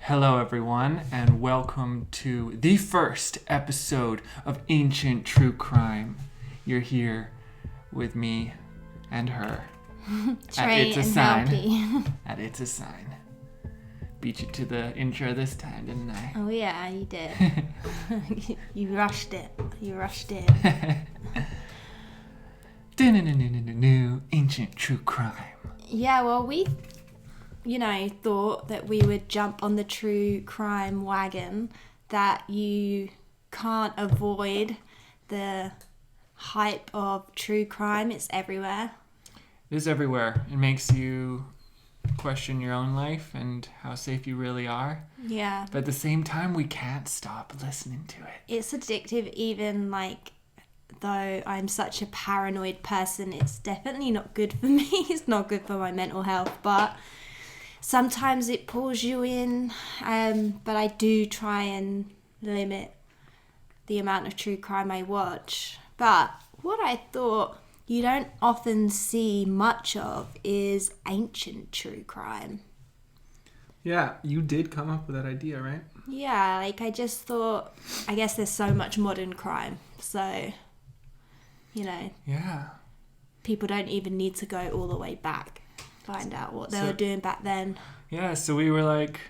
Hello, everyone, and welcome to the first episode of Ancient True Crime. You're here with me and her. Trey and Helpy. At It's a Sign. Beat you to the intro this time, didn't I? Oh yeah, you did. You rushed it. Ancient True Crime. Yeah, well, we, thought that we would jump on the true crime wagon, that you can't avoid the hype of true crime. It's everywhere. It is everywhere. It makes you question your own life and how safe you really are. Yeah. But at the same time, we can't stop listening to it. It's addictive, even though I'm such a paranoid person, it's definitely not good for me. It's not good for my mental health, but sometimes it pulls you in. But I do try and limit the amount of true crime I watch. But what I thought you don't often see much of is ancient true crime. Yeah, you did come up with that idea, right? Yeah, I just thought, I guess there's so much modern crime, so, Yeah. people don't even need to go all the way back, find out what they were doing back then. Yeah, so we were like,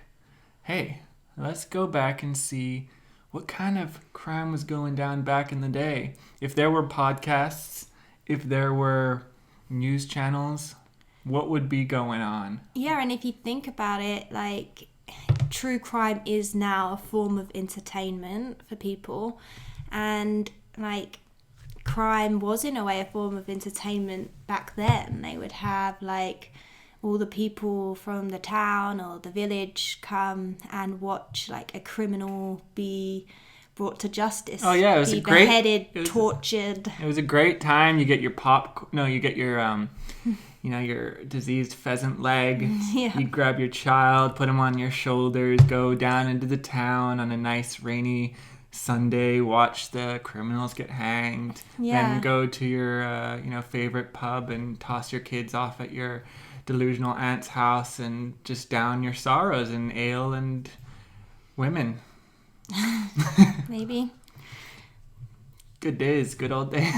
hey, let's go back and see what kind of crime was going down back in the day. If there were podcasts, if there were news channels, what would be going on? Yeah, and if you think about it, true crime is now a form of entertainment for people, and crime was in a way a form of entertainment back then. They would have all the people from the town or the village come and watch a criminal be brought to justice. Oh yeah, it was beheaded, tortured. It was a great time. You get your your diseased pheasant leg. Yeah. You grab your child, put him on your shoulders, go down into the town on a nice rainy Sunday, watch the criminals get hanged. Yeah. Then go to your favorite pub and toss your kids off at your delusional aunt's house and just down your sorrows in ale and women. Maybe. Good days, good old days.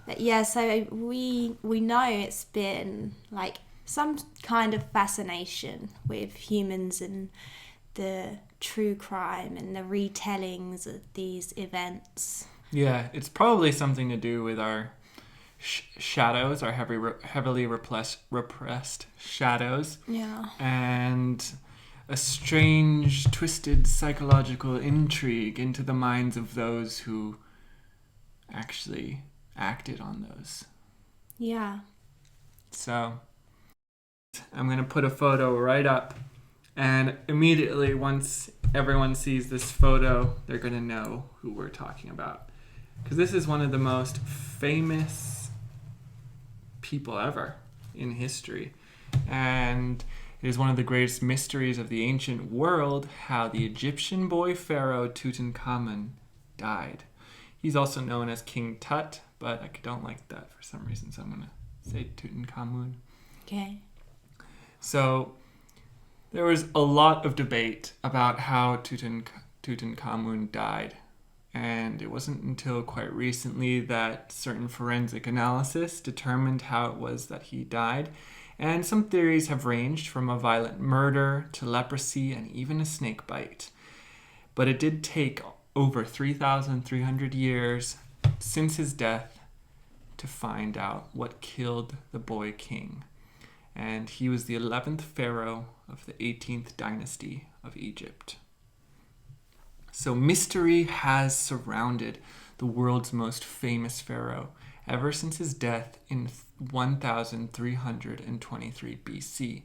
But yeah, so we know it's been some kind of fascination with humans and the true crime and the retellings of these events. Yeah, it's probably something to do with our shadows, our heavily repressed shadows. Yeah. And a strange, twisted psychological intrigue into the minds of those who actually acted on those. Yeah. So I'm going to put a photo right up, and immediately once everyone sees this photo, they're going to know who we're talking about. Because this is one of the most famous people ever in history. And it is one of the greatest mysteries of the ancient world, how the Egyptian boy pharaoh Tutankhamun died. He's also known as King Tut, but I don't like that for some reason, so I'm going to say Tutankhamun. Okay. So there was a lot of debate about how Tutankhamun died. And it wasn't until quite recently that certain forensic analysis determined how it was that he died. And some theories have ranged from a violent murder to leprosy and even a snake bite. But it did take over 3,300 years since his death to find out what killed the boy king. And he was the 11th pharaoh of the 18th dynasty of Egypt. So mystery has surrounded the world's most famous pharaoh ever since his death in 1323 BC.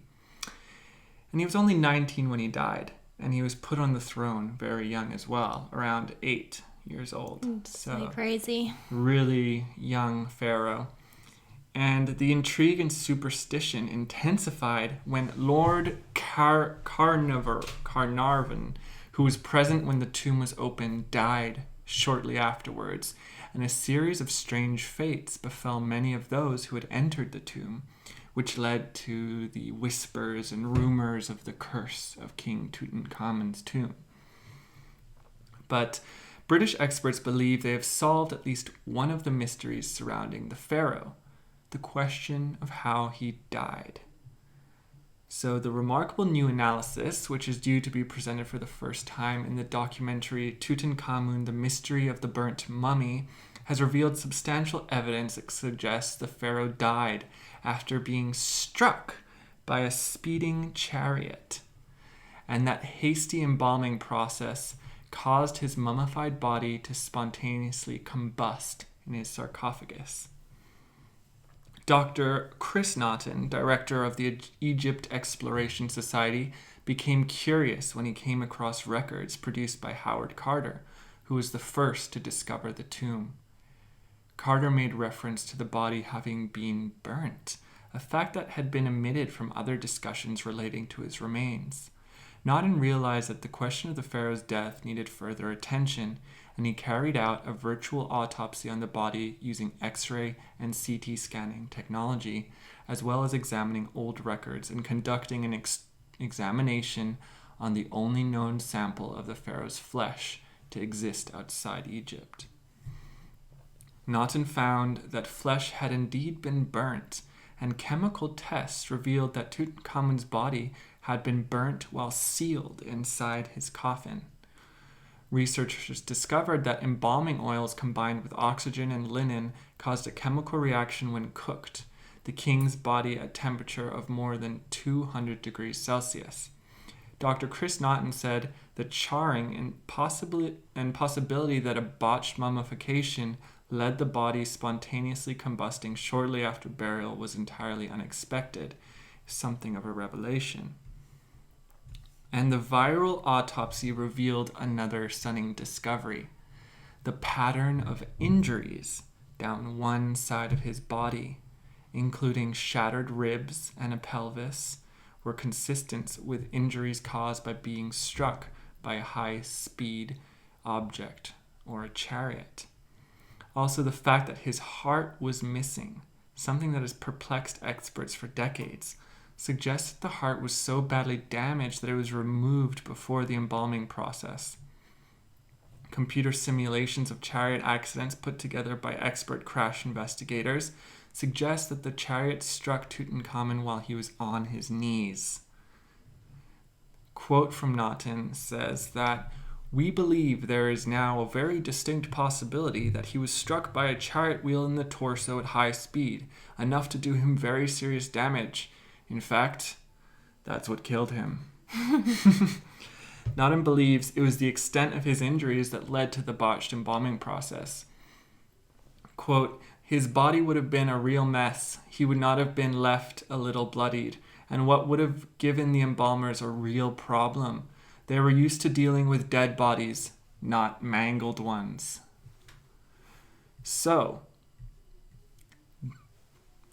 And he was only 19 when he died, and he was put on the throne very young as well, around 8 years old. So crazy. Really young pharaoh. And the intrigue and superstition intensified when Lord Carnarvon, who was present when the tomb was opened, died shortly afterwards, and a series of strange fates befell many of those who had entered the tomb, which led to the whispers and rumors of the curse of King Tutankhamun's tomb. But British experts believe they have solved at least one of the mysteries surrounding the pharaoh, the question of how he died. So the remarkable new analysis, which is due to be presented for the first time in the documentary Tutankhamun, The Mystery of the Burnt Mummy, has revealed substantial evidence that suggests the pharaoh died after being struck by a speeding chariot, and that hasty embalming process caused his mummified body to spontaneously combust in his sarcophagus. Dr. Akhenaten, director of the Egypt Exploration Society, became curious when he came across records produced by Howard Carter, who was the first to discover the tomb. Carter made reference to the body having been burnt, a fact that had been omitted from other discussions relating to his remains. Naden realized that the question of the pharaoh's death needed further attention, and he carried out a virtual autopsy on the body using X-ray and CT scanning technology, as well as examining old records and conducting an examination on the only known sample of the pharaoh's flesh to exist outside Egypt. Naden found that flesh had indeed been burnt, and chemical tests revealed that Tutankhamun's body had been burnt while sealed inside his coffin. Researchers discovered that embalming oils combined with oxygen and linen caused a chemical reaction when cooked, the king's body at temperature of more than 200 degrees Celsius. Dr. Akhenaten said the charring and possibility that a botched mummification led the body spontaneously combusting shortly after burial was entirely unexpected, something of a revelation. And the viral autopsy revealed another stunning discovery. The pattern of injuries down one side of his body, including shattered ribs and a pelvis, were consistent with injuries caused by being struck by a high-speed object or a chariot. Also, the fact that his heart was missing, something that has perplexed experts for decades, suggests that the heart was so badly damaged that it was removed before the embalming process. Computer simulations of chariot accidents put together by expert crash investigators suggest that the chariot struck Tutankhamun while he was on his knees. Quote from Naden says that, "We believe there is now a very distinct possibility that he was struck by a chariot wheel in the torso at high speed, enough to do him very serious damage. In fact, that's what killed him." Naden believes it was the extent of his injuries that led to the botched embalming process. Quote, "His body would have been a real mess. He would not have been left a little bloodied, and what would have given the embalmers a real problem. They were used to dealing with dead bodies, not mangled ones." So,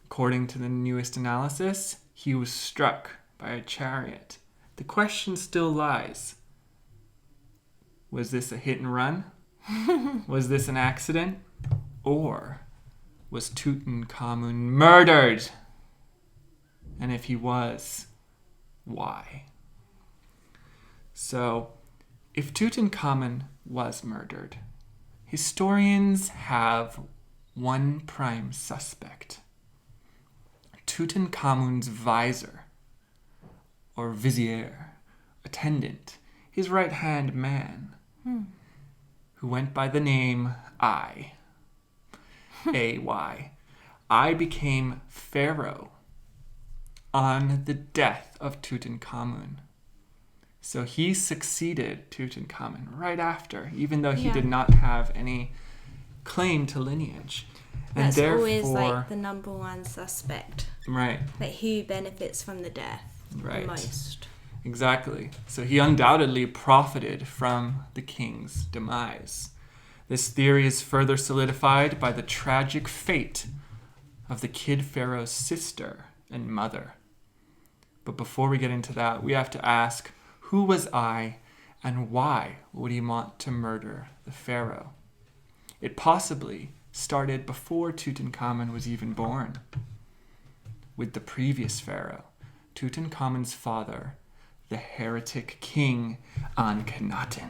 according to the newest analysis, he was struck by a chariot. The question still lies. Was this a hit and run? Was this an accident? Or was Tutankhamun murdered? And if he was, why? So, if Tutankhamun was murdered, historians have one prime suspect. Tutankhamun's vizier, or vizier, attendant, his right-hand man, who went by the name I. A-Y. I became Pharaoh on the death of Tutankhamun. So he succeeded Tutankhamun right after, even though he did not have any claim to lineage. And that's therefore, always like the number one suspect. Right. Like who benefits from the death the most. Exactly. So he undoubtedly profited from the king's demise. This theory is further solidified by the tragic fate of the kid pharaoh's sister and mother. But before we get into that, we have to ask, who was I, and why would he want to murder the pharaoh? It possibly started before Tutankhamun was even born. with the previous pharaoh, Tutankhamun's father, the heretic king Akhenaten.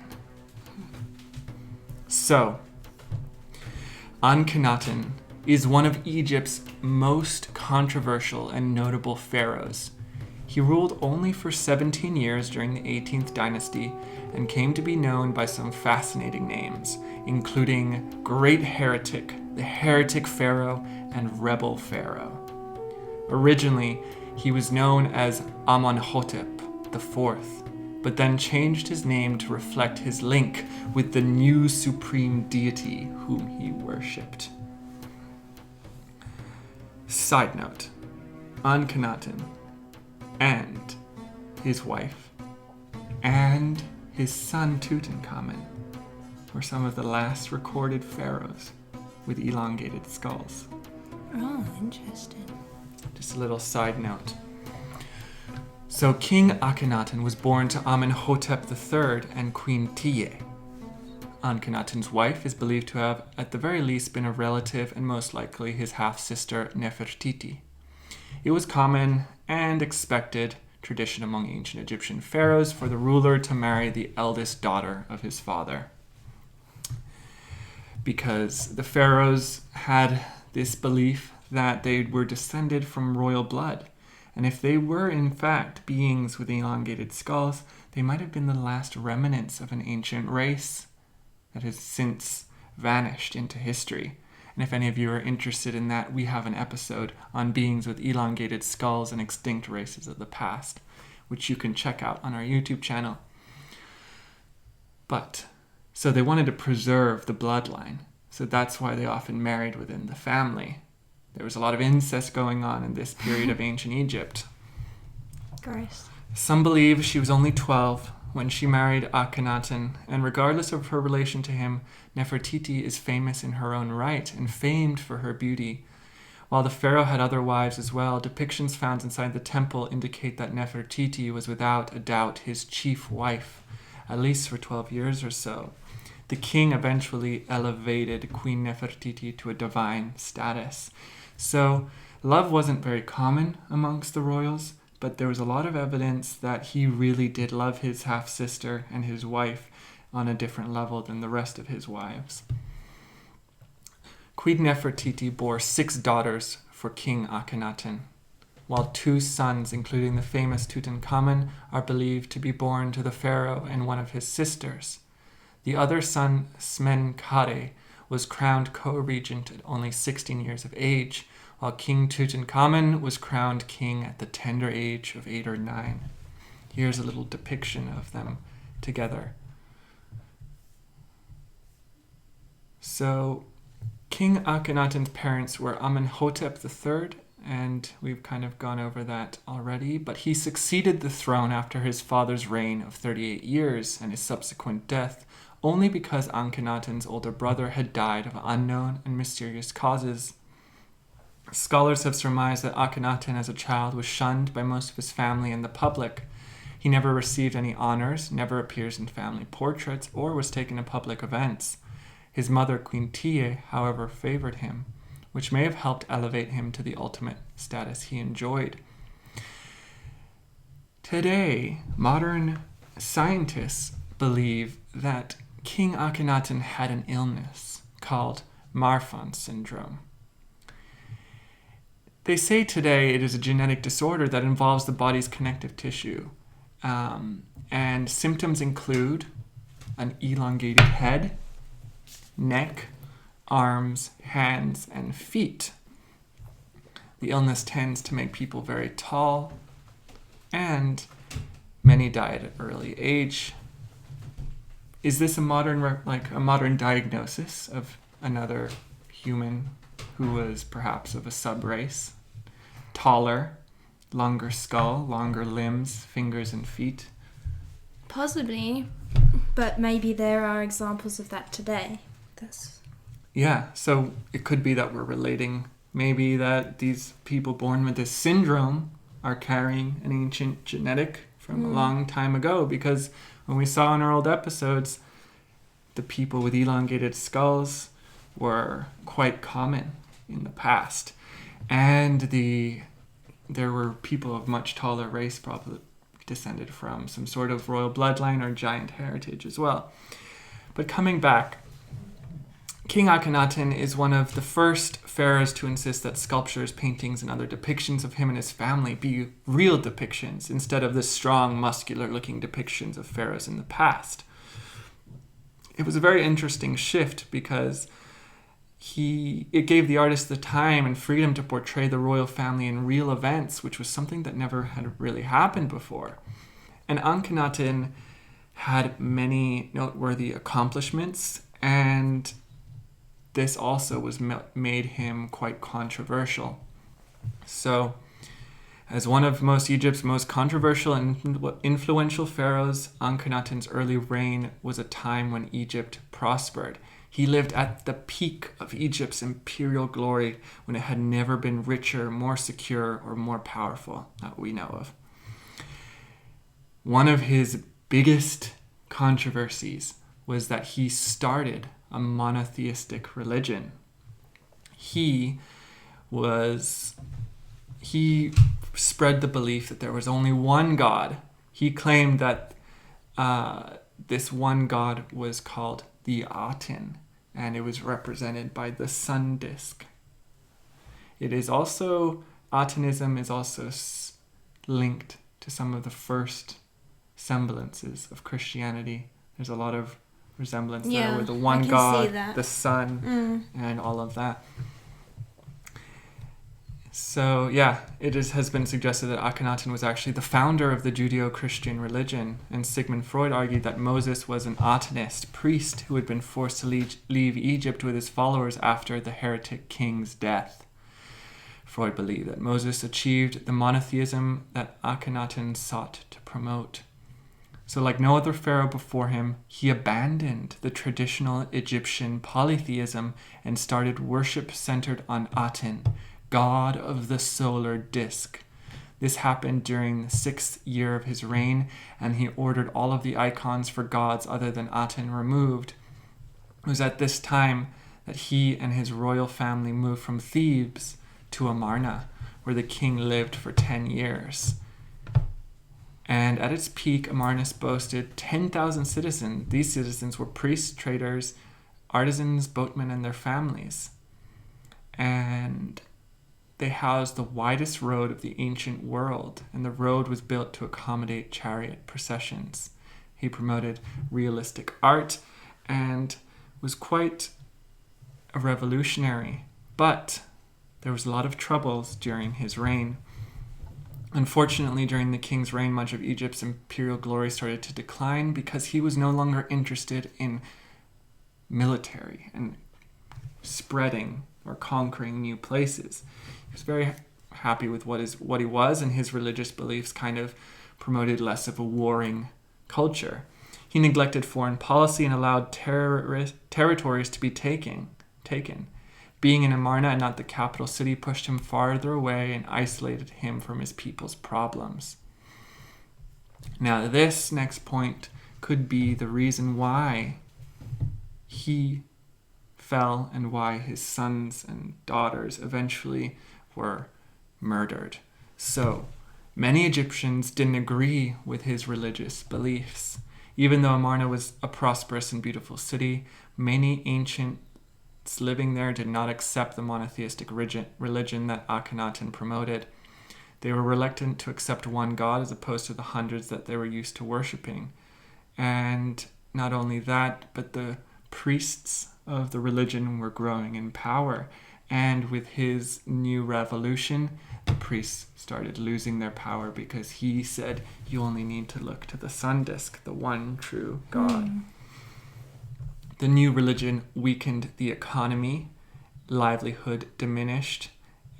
So, Akhenaten is one of Egypt's most controversial and notable pharaohs. He ruled only for 17 years during the 18th dynasty and came to be known by some fascinating names, including Great Heretic, the Heretic Pharaoh, and Rebel Pharaoh. Originally, he was known as Amenhotep IV, but then changed his name to reflect his link with the new supreme deity whom he worshipped. Side note, Akhenaten and his wife and his son Tutankhamun were some of the last recorded pharaohs with elongated skulls. Oh, interesting. Just a little side note. So King Akhenaten was born to Amenhotep III and Queen Tiye. Akhenaten's wife is believed to have, at the very least, been a relative and most likely his half-sister Nefertiti. It was common and expected tradition among ancient Egyptian pharaohs for the ruler to marry the eldest daughter of his father, because the pharaohs had this belief that they were descended from royal blood, and if they were in fact beings with elongated skulls, they might have been the last remnants of an ancient race that has since vanished into history. And if any of you are interested in that, we have an episode on beings with elongated skulls and extinct races of the past, which you can check out on our YouTube channel. So they wanted to preserve the bloodline. So that's why they often married within the family. There was a lot of incest going on in this period of ancient Egypt. Gross. Some believe she was only 12 when she married Akhenaten, and regardless of her relation to him, Nefertiti is famous in her own right and famed for her beauty. While the pharaoh had other wives as well, depictions found inside the temple indicate that Nefertiti was without a doubt his chief wife, at least for 12 years or so. The king eventually elevated Queen Nefertiti to a divine status. So love wasn't very common amongst the royals, but there was a lot of evidence that he really did love his half-sister and his wife on a different level than the rest of his wives. Queen Nefertiti bore 6 daughters for King Akhenaten, while 2 sons, including the famous Tutankhamun, are believed to be born to the pharaoh and one of his sisters. The other son, Smenkhare, was crowned co-regent at only 16 years of age, while King Tutankhamun was crowned king at the tender age of 8 or 9. Here's a little depiction of them together. So, King Akhenaten's parents were Amenhotep III, and we've kind of gone over that already, but he succeeded the throne after his father's reign of 38 years and his subsequent death, only because Akhenaten's older brother had died of unknown and mysterious causes. Scholars have surmised that Akhenaten as a child was shunned by most of his family and the public. He never received any honors, never appears in family portraits, or was taken to public events. His mother, Queen Tiye, however, favored him, which may have helped elevate him to the ultimate status he enjoyed. Today, modern scientists believe that King Akhenaten had an illness called Marfan syndrome. They say today it is a genetic disorder that involves the body's connective tissue, and symptoms include an elongated head, neck, arms, hands, and feet. The illness tends to make people very tall, and many die at an early age. Is this a modern diagnosis of another human who was perhaps of a sub-race? Taller, longer skull, longer limbs, fingers and feet? Possibly, but maybe there are examples of that today. Yeah, so it could be that we're relating maybe that these people born with this syndrome are carrying an ancient genetic from a long time ago, because when we saw in our old episodes, the people with elongated skulls were quite common in the past. And the there were people of much taller race, probably descended from some sort of royal bloodline or giant heritage as well. But coming back, King Akhenaten is one of the first pharaohs to insist that sculptures, paintings, and other depictions of him and his family be real depictions instead of the strong, muscular-looking depictions of pharaohs in the past. It was a very interesting shift because it gave the artist the time and freedom to portray the royal family in real events, which was something that never had really happened before. And Akhenaten had many noteworthy accomplishments, and this also made him quite controversial. So, as one of Egypt's most controversial and influential pharaohs, Akhenaten's early reign was a time when Egypt prospered. He lived at the peak of Egypt's imperial glory when it had never been richer, more secure, or more powerful that we know of. One of his biggest controversies was that he started a monotheistic religion. He spread the belief that there was only one God. He claimed that this one God was called the Aten, and it was represented by the sun disk. Atenism is also linked to some of the first semblances of Christianity. There's a lot of resemblance there with the one God, the sun, and all of that. So has been suggested that Akhenaten was actually the founder of the Judeo-Christian religion, and Sigmund Freud argued that Moses was an Atenist priest who had been forced to leave Egypt with his followers after the heretic king's death. Freud believed that Moses achieved the monotheism that Akhenaten sought to promote. So like no other pharaoh before him, he abandoned the traditional Egyptian polytheism and started worship centered on Aten, god of the solar disk. This happened during the 6th year of his reign, and he ordered all of the icons for gods other than Aten removed. It was at this time that he and his royal family moved from Thebes to Amarna, where the king lived for 10 years. And at its peak, Amarna boasted 10,000 citizens. These citizens were priests, traders, artisans, boatmen, and their families. And they housed the widest road of the ancient world, and the road was built to accommodate chariot processions. He promoted realistic art and was quite a revolutionary, but there was a lot of troubles during his reign. Unfortunately, during the king's reign, much of Egypt's imperial glory started to decline because he was no longer interested in military and spreading or conquering new places. He was very happy with what he was, and his religious beliefs kind of promoted less of a warring culture. He neglected foreign policy and allowed territories to be taken. Being in Amarna and not the capital city pushed him farther away and isolated him from his people's problems. Now, this next point could be the reason why he fell and why his sons and daughters eventually were murdered. So, many Egyptians didn't agree with his religious beliefs. Even though Amarna was a prosperous and beautiful city, many ancients living there did not accept the monotheistic religion that Akhenaten promoted. They were reluctant to accept one god as opposed to the hundreds that they were used to worshipping. And not only that, but the priests of the religion were growing in power. And with his new revolution, the priests started losing their power because he said, you only need to look to the sun disk, the one true God. The new religion weakened the economy, livelihood diminished,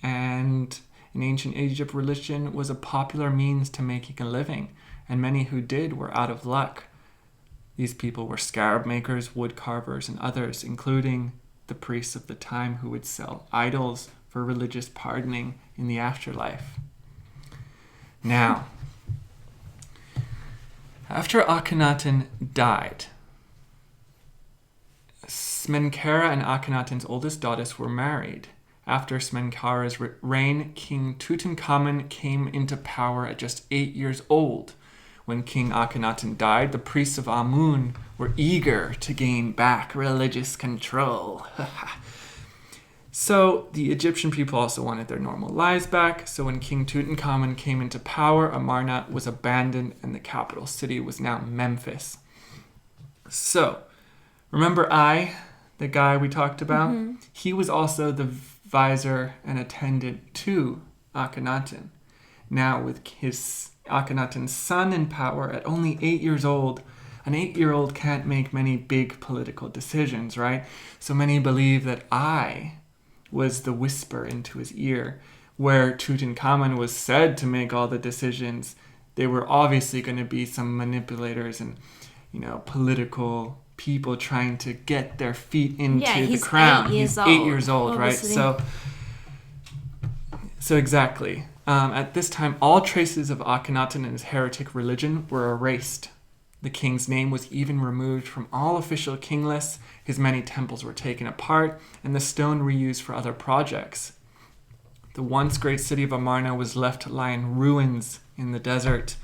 and in ancient Egypt, religion was a popular means to making a living, and many who did were out of luck. These people were scarab makers, wood carvers, and others, including the priests of the time who would sell idols for religious pardoning in the afterlife. Now, after Akhenaten died, Menkaure and Akhenaten's oldest daughters were married, After Smenkhkare's reign, King Tutankhamun came into power at just 8 years old. When King Akhenaten died, the priests of Amun were eager to gain back religious control. So the Egyptian people also wanted their normal lives back. So when King Tutankhamun came into power, Amarna was abandoned and the capital city was now Memphis. So remember the guy we talked about? Mm-hmm. He was also the vizier and attendant to Akhenaten. Now with Akhenaten's son in power at only 8 years old, an 8-year-old can't make many big political decisions, right? So many believe that was the whisper into his ear, where Tutankhamun was said to make all the decisions. They were obviously going to be some manipulators and, political people trying to get their feet into the crown. He's 8 years old, obviously. Right? So exactly. At this time, all traces of Akhenaten and his heretic religion were erased. The king's name was even removed from all official king lists, his many temples were taken apart, and the stone reused for other projects. The once great city of Amarna was left to lie in ruins in the desert.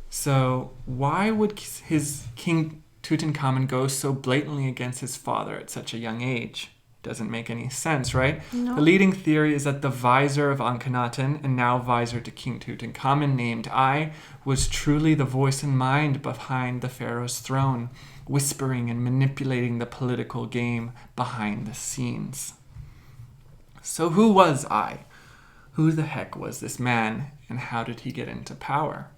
So why would his King Tutankhamun go so blatantly against his father at such a young age? Doesn't make any sense, right? No. The leading theory is that the vizier of Akhenaten, and now vizier to King Tutankhamun named was truly the voice and mind behind the pharaoh's throne, whispering and manipulating the political game behind the scenes. So who was Who the heck was this man, and how did he get into power?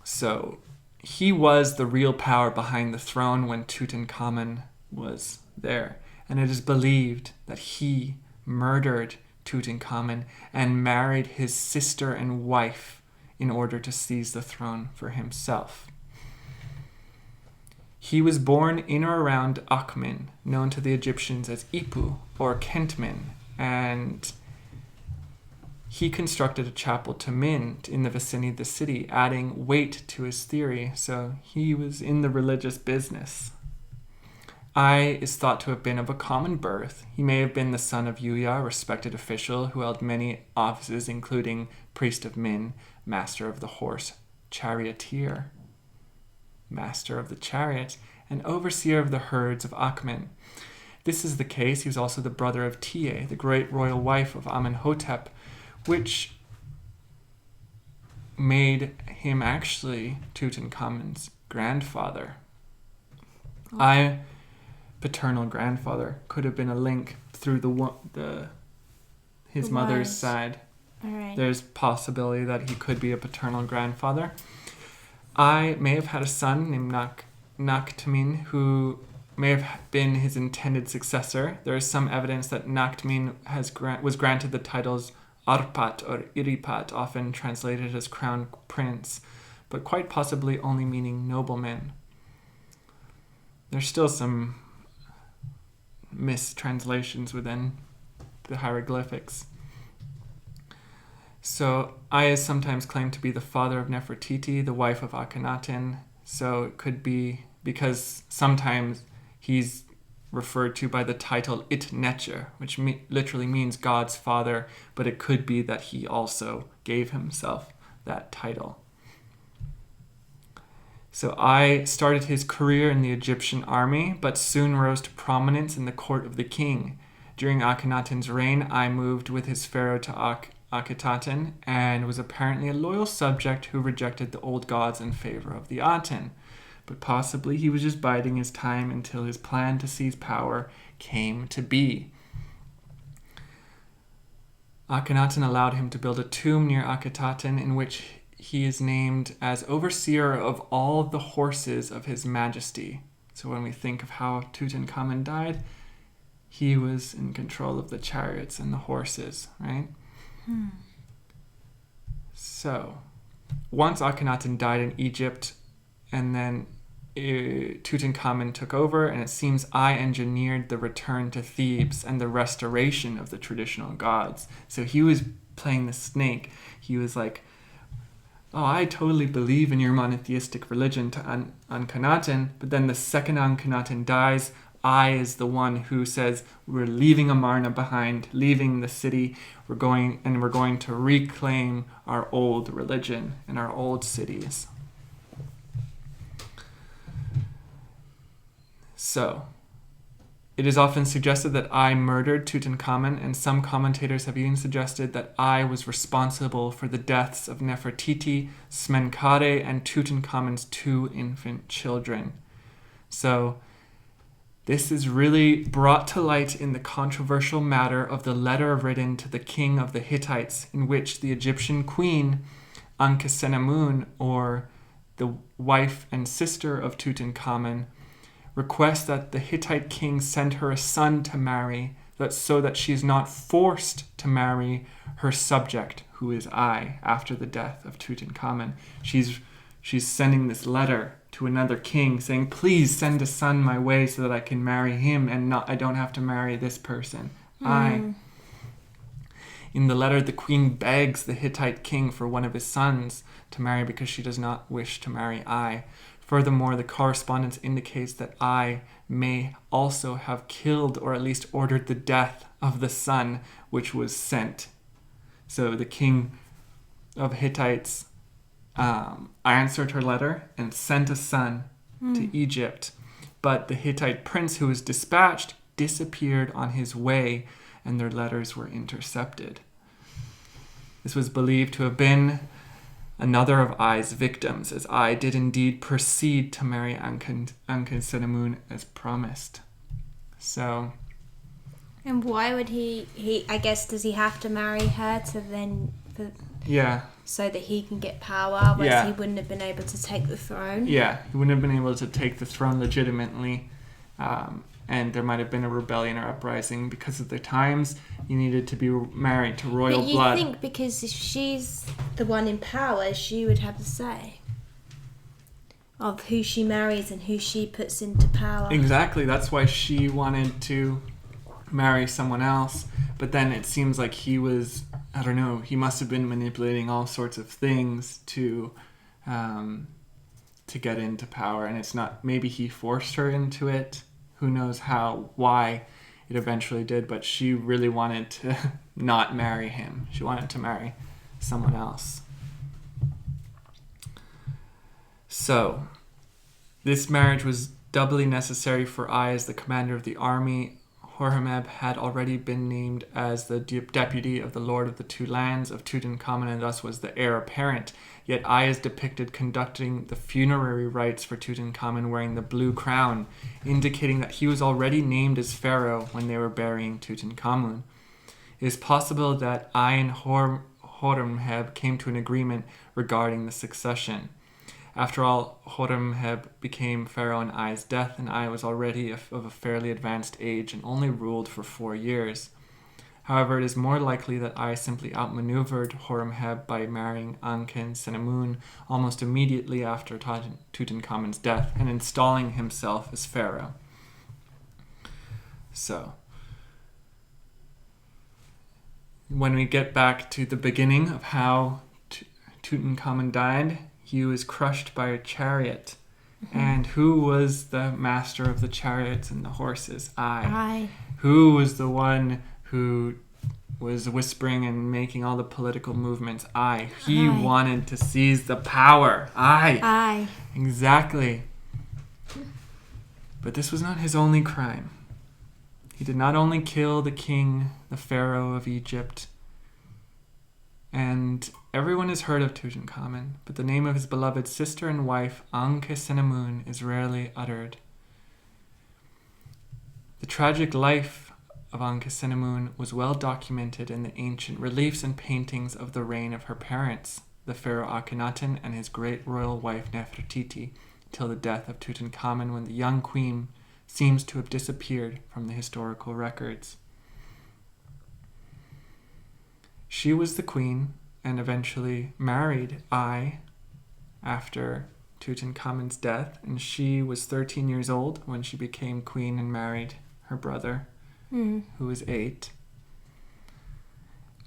So he was the real power behind the throne when Tutankhamun was there, and it is believed that he murdered Tutankhamun and married his sister and wife in order to seize the throne for himself. He was born in or around Akhmin, known to the Egyptians as Ipu or Kentmin, and he constructed a chapel to Min in the vicinity of the city, adding weight to his theory, so he was in the religious business. Is thought to have been of a common birth. He may have been the son of Yuya, a respected official who held many offices, including priest of Min, master of the horse, charioteer, master of the chariot, and overseer of the herds of Akhmin. If this is the case, he was also the brother of Tiye, the great royal wife of Amenhotep, which made him actually Tutankhamun's grandfather. Paternal grandfather could have been a link through his mother's side. All right. There's possibility that he could be a paternal grandfather. I may have had a son named Nakhtmin who may have been his intended successor. There is some evidence that Nakhtmin was granted the titles Arpat or Iripat, often translated as crown prince, but quite possibly only meaning nobleman. There's still some mistranslations within the hieroglyphics. So is sometimes claimed to be the father of Nefertiti, the wife of Akhenaten. So it could be because sometimes he's referred to by the title Itnecher, which literally means God's father, but it could be that he also gave himself that title. So started his career in the Egyptian army, but soon rose to prominence in the court of the king. During Akhenaten's reign, moved with his pharaoh to Akhenaten and was apparently a loyal subject who rejected the old gods in favor of the Aten. But possibly he was just biding his time until his plan to seize power came to be. Akhenaten allowed him to build a tomb near Akhenaten in which he is named as overseer of all the horses of his majesty. So when we think of how Tutankhamun died, he was in control of the chariots and the horses, right? So once Akhenaten died in Egypt, and then Tutankhamun took over, and it seems engineered the return to Thebes and the restoration of the traditional gods. So he was playing the snake. He was like, I totally believe in your monotheistic religion to Akhenaten, but then the second Akhenaten dies, I is the one who says, we're leaving Amarna behind, leaving the city. We're going to reclaim our old religion and our old cities. So, it is often suggested that I murdered Tutankhamun, and some commentators have even suggested that I was responsible for the deaths of Nefertiti, Smenkhare, and Tutankhamun's 2 infant children. So, this is really brought to light in the controversial matter of the letter written to the king of the Hittites, in which the Egyptian queen, Akhenaten, or the wife and sister of Tutankhamun, requests that the Hittite king send her a son to marry, so that she is not forced to marry her subject, who is I, after the death of Tutankhamun. She's sending this letter to another king saying, please send a son my way so that I can marry him and I don't have to marry this person. In the letter, the queen begs the Hittite king for one of his sons to marry because she does not wish to marry I. Furthermore, the correspondence indicates that I may also have killed or at least ordered the death of the son which was sent. So the king of Hittites answered her letter and sent a son to Egypt. But the Hittite prince who was dispatched disappeared on his way, and their letters were intercepted. This was believed to have been another of Ai's victims, as Ai did indeed proceed to marry Akhenaten as promised. So... And why would he I guess, does he have to marry her to then... Yeah. So that he can get power, whereas Yeah. he wouldn't have been able to take the throne? Yeah, he wouldn't have been able to take the throne legitimately. And there might have been a rebellion or uprising because of the times. You needed to be married to royal blood. But you think because if she's the one in power, she would have the say of who she marries and who she puts into power. Exactly. That's why she wanted to marry someone else. But then it seems like he was, I don't know, he must have been manipulating all sorts of things to get into power. And it's not, maybe he forced her into it. Who knows why it eventually did, but she really wanted to not marry him. She wanted to marry someone else. So, this marriage was doubly necessary for Ai as the commander of the army. Horemheb had already been named as the deputy of the Lord of the Two Lands of Tutankhamun and thus was the heir apparent. Yet Ai is depicted conducting the funerary rites for Tutankhamun wearing the blue crown, indicating that he was already named as pharaoh when they were burying Tutankhamun. It is possible that Ai and Horemheb came to an agreement regarding the succession. After all, Horemheb became pharaoh on Ai's death, and Ai was already of a fairly advanced age and only ruled for 4 years. However, it is more likely that Ai simply outmaneuvered Horemheb by marrying Akhenaten almost immediately after Tutankhamun's death and installing himself as pharaoh. So, when we get back to the beginning of how Tutankhamun died, he was crushed by a chariot. Mm-hmm. And who was the master of the chariots and the horses? Ai. Who was the one who was whispering and making all the political movements? Ai. He wanted to seize the power. Ai. Exactly. But this was not his only crime. He did not only kill the king, the pharaoh of Egypt, and everyone has heard of Tutankhamun, but the name of his beloved sister and wife, Akhenaten, is rarely uttered. The tragic life of Akhenaten was well documented in the ancient reliefs and paintings of the reign of her parents, the pharaoh Akhenaten and his great royal wife Nefertiti, till the death of Tutankhamun, when the young queen seems to have disappeared from the historical records. She was the queen and eventually married Ai after Tutankhamun's death, and she was 13 years old when she became queen and married her brother, who was 8.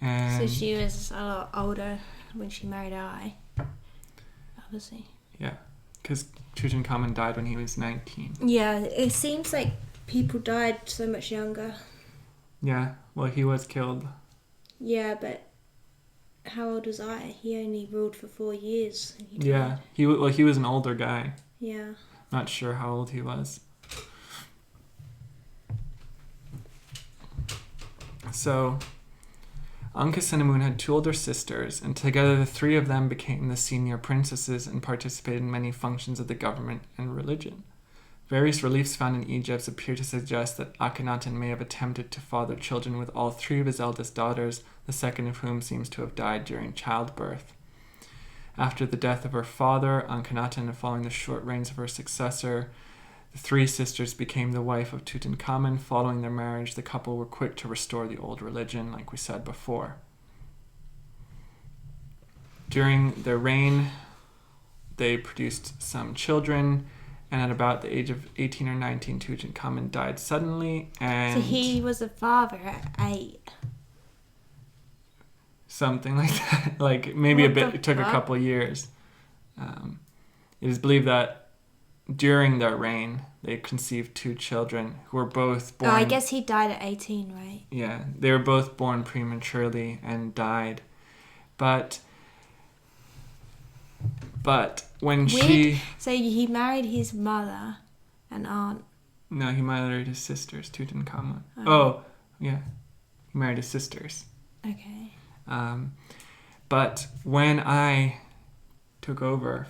And so she was a lot older when she married Ai, obviously. Yeah, because Tutankhamun died when he was 19. Yeah, it seems like people died so much younger. Yeah, well, he was killed. Yeah, but how old was I? He only ruled for 4 years. And he died. Yeah, he was an older guy. Yeah. Not sure how old he was. So, Ankhesenamun had 2 older sisters, and together the 3 of them became the senior princesses and participated in many functions of the government and religion. Various reliefs found in Egypt appear to suggest that Akhenaten may have attempted to father children with all 3 of his eldest daughters, the second of whom seems to have died during childbirth. After the death of her father, Akhenaten, and following the short reigns of her successor, the 3 sisters became the wife of Tutankhamun. Following their marriage, the couple were quick to restore the old religion, like we said before. During their reign, they produced some children, and at about the age of 18 or 19, Tutankhamun died suddenly, and... So he was a father at 8. Something like that. Like, maybe it took a fuck? couple of years. It is believed that during their reign, they conceived 2 children who were both born... Oh, I guess he died at 18, right? Yeah, they were both born prematurely and died. But when she... So he married his mother and aunt. No, he married his sisters, Tutankhamun. Oh, yeah. He married his sisters. Okay. But when I took over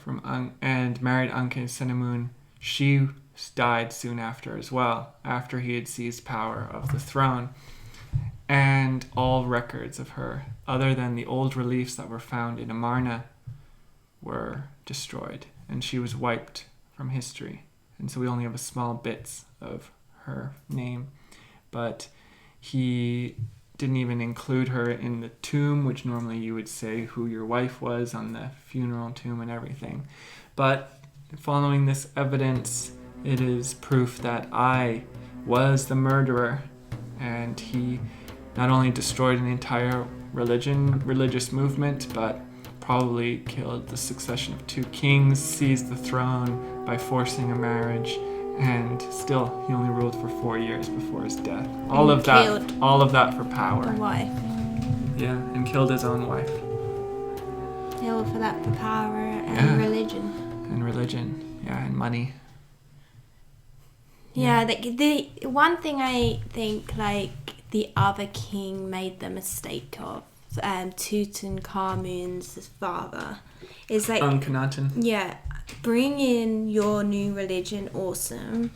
and married Ankhesenamun, she died soon after as well, after he had seized power of the throne. And all records of her, other than the old reliefs that were found in Amarna, were destroyed, and she was wiped from history. And so we only have a small bits of her name. But he didn't even include her in the tomb, which normally you would say who your wife was on the funeral tomb and everything. But following this evidence, it is proof that I was the murderer, and he not only destroyed an entire religious movement, but probably killed the succession of 2 kings, seized the throne by forcing a marriage, and still he only ruled for 4 years before his death. All of that for power. The wife. Yeah, and killed his own wife. Killed for that for power and religion. And religion, yeah, and money. Yeah, the one thing I think like the other king made the mistake of, Tutankhamun's father, is like Akhenaten. Yeah, bring in your new religion, awesome,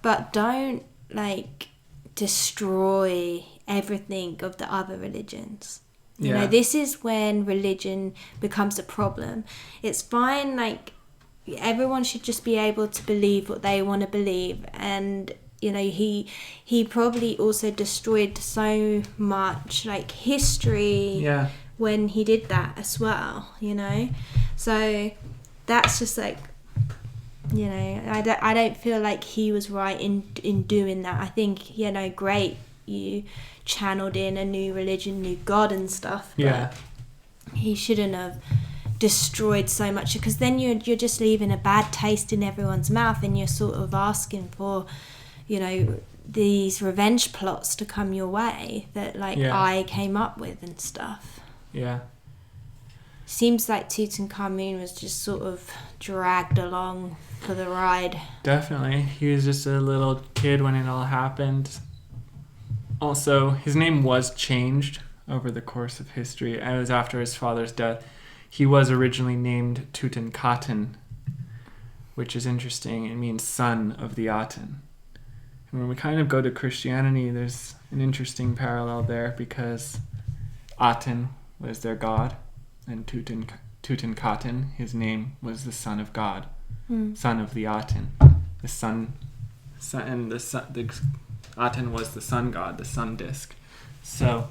but don't like destroy everything of the other religions. You know, this is when religion becomes a problem. It's fine, like everyone should just be able to believe what they want to believe, and he probably also destroyed so much like history when he did that as well, so that's just like, I don't feel like he was right in doing that. I think, great, you channeled in a new religion, new god and stuff, but he shouldn't have destroyed so much, because then you're just leaving a bad taste in everyone's mouth, and you're sort of asking for these revenge plots to come your way that I came up with and stuff. Yeah. Seems like Tutankhamun was just sort of dragged along for the ride. Definitely. He was just a little kid when it all happened. Also, his name was changed over the course of history. It was after his father's death. He was originally named Tutankhaten, which is interesting. It means son of the Aten. And when we kind of go to Christianity, there's an interesting parallel there, because Aten was their god, and Tutankhaten, his name was the son of God, son of the Aten. The Aten was the sun god, the sun disk. So,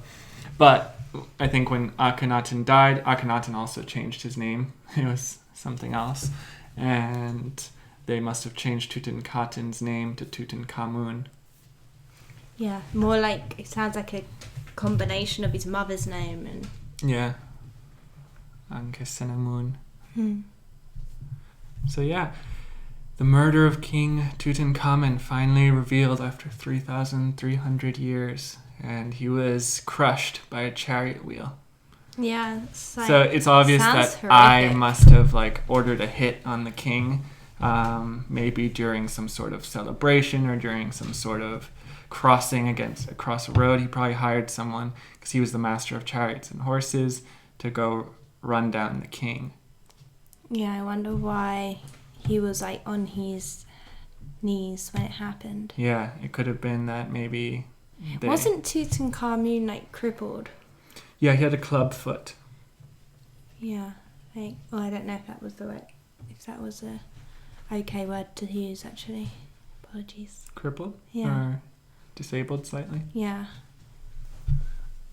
but I think when Akhenaten died, Akhenaten also changed his name. It was something else, and they must have changed Tutankhaten's name to Tutankhamun. Yeah, more like, it sounds like a combination of his mother's name and... Yeah. Ankhesenamun. So yeah, The murder of King Tutankhamun finally revealed after 3,300 years, and he was crushed by a chariot wheel. Yeah, it's like, so it's obvious sounds that I horrific. must have like ordered a hit on the king, maybe during some sort of celebration or during some sort of crossing across a road. He probably hired someone, because he was the master of chariots and horses, to go run down the king. Yeah, I wonder why he was like on his knees when it happened. Yeah, it could have been that maybe Wasn't Tutankhamun like crippled? Yeah, he had a club foot. Yeah, like, well, I don't know if that was a okay word to use, actually. Apologies. Crippled? Yeah. Or disabled slightly? Yeah.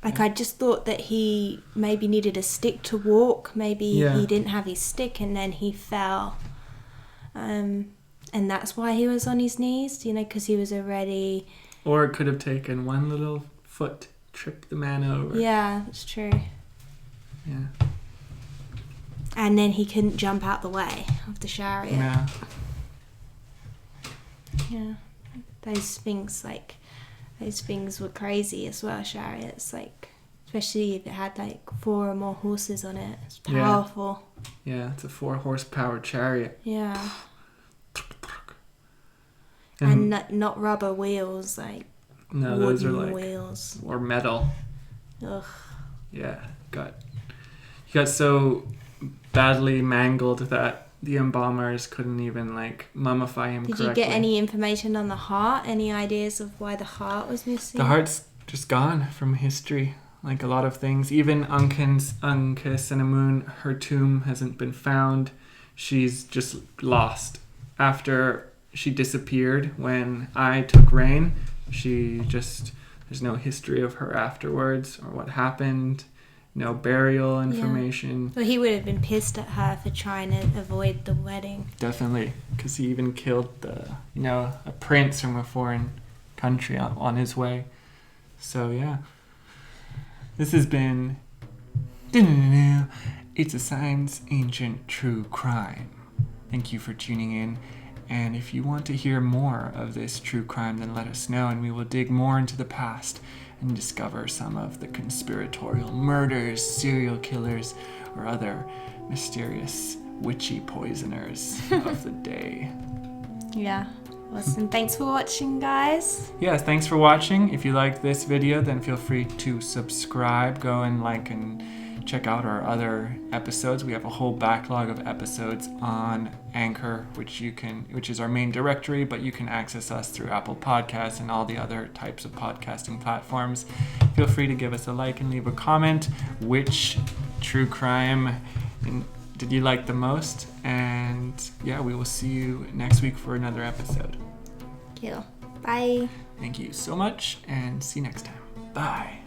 Like, I just thought that he maybe needed a stick to walk. Maybe he didn't have his stick and then he fell. And that's why he was on his knees, because he was already... Or it could have taken one little foot, tripped the man over. Yeah, that's true. Yeah. And then he couldn't jump out the way of the chariot. Yeah. Yeah. Those things were crazy as well, chariots. Like, especially if it had like 4 or more horses on it. It's powerful. Yeah, it's a 4 horsepower chariot. Yeah. And not rubber wheels, like no, those are like wheels. Or metal. Ugh. Yeah, he got so badly mangled that the embalmers couldn't even like mummify him correctly. Did you get any information on the heart? Any ideas of why the heart was missing? The heart's just gone from history. Like a lot of things. Even Ankhesenamun, her tomb hasn't been found. She's just lost. After she disappeared when I took reign, there's no history of her afterwards or what happened. No burial information. Well, he would have been pissed at her for trying to avoid the wedding. Definitely, because he even killed a prince from a foreign country on his way. So yeah, this has been It's a Science Ancient True Crime. Thank you for tuning in. And if you want to hear more of this true crime, then let us know, and we will dig more into the past and discover some of the conspiratorial murders, serial killers, or other mysterious witchy poisoners of the day. Yeah. Awesome. Thanks for watching, guys. Yes, thanks for watching. If you liked this video, then feel free to subscribe. Go and like and check out our other episodes. We have a whole backlog of episodes on Anchor, which is our main directory, but you can access us through Apple Podcasts and all the other types of podcasting platforms. Feel free to give us a like and leave a comment. Which true crime did you like the most? And yeah, we will see you next week for another episode. Cool. Bye. Thank you so much, and see you next time. Bye.